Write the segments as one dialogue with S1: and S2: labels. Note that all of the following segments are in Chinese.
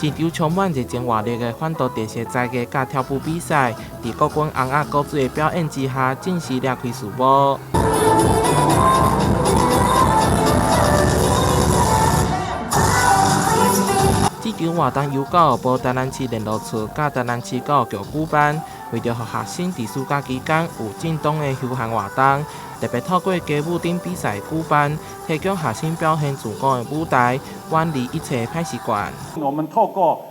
S1: 现场充满热情活力的反毒特色载艺甲跳舞比赛，在国军红鸭鼓水的表演之下，正式拉开序幕。这场活动由教育部台南市联络处甲台南市教育局举办，为着让学生在暑假期间有正当的休闲活动，特别透过歌舞等比赛举办，提供学生表现自我的舞台，远离一切坏习惯。
S2: 我们透过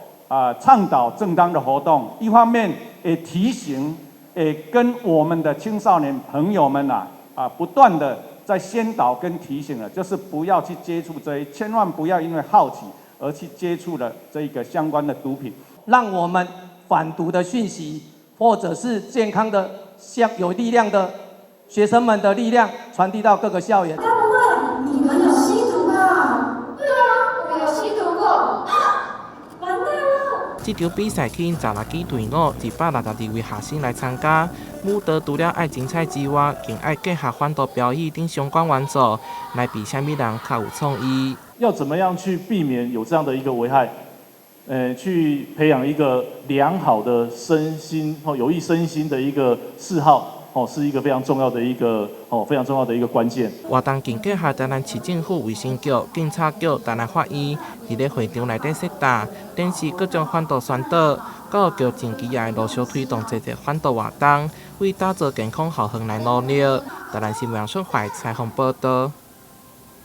S2: 倡导正当的活动，一方面也提醒，也跟我们的青少年朋友们不断的在宣导跟提醒了，就是不要去接触这些，千万不要因为好奇而去接触了这个相关的毒品，
S3: 让我们反毒的讯息，或者是健康的、有力量的学生们的力量，传递到各个校园。
S4: 该不会你们有吸毒吧？对啊，我有吸毒过。完蛋了！
S1: 这场比赛吸引16支队伍，162位学生来参加。舞蹈除了爱精彩之外，更爱结合反毒表演等相关元素，来比什么人较有创意。
S5: 要怎么样去避免有这样的一个危害？去培养一个良好的身心有益身心的一个嗜好是一个非常重要的一个关键。
S1: 活动更结合台南市政府卫生局、警察局、台南法院，伫咧会场内底设搭展示各种反毒宣导。教育局近期也陆续推动多个反毒活动，为打造健康校园来努力。台南新闻孙怀采访报道。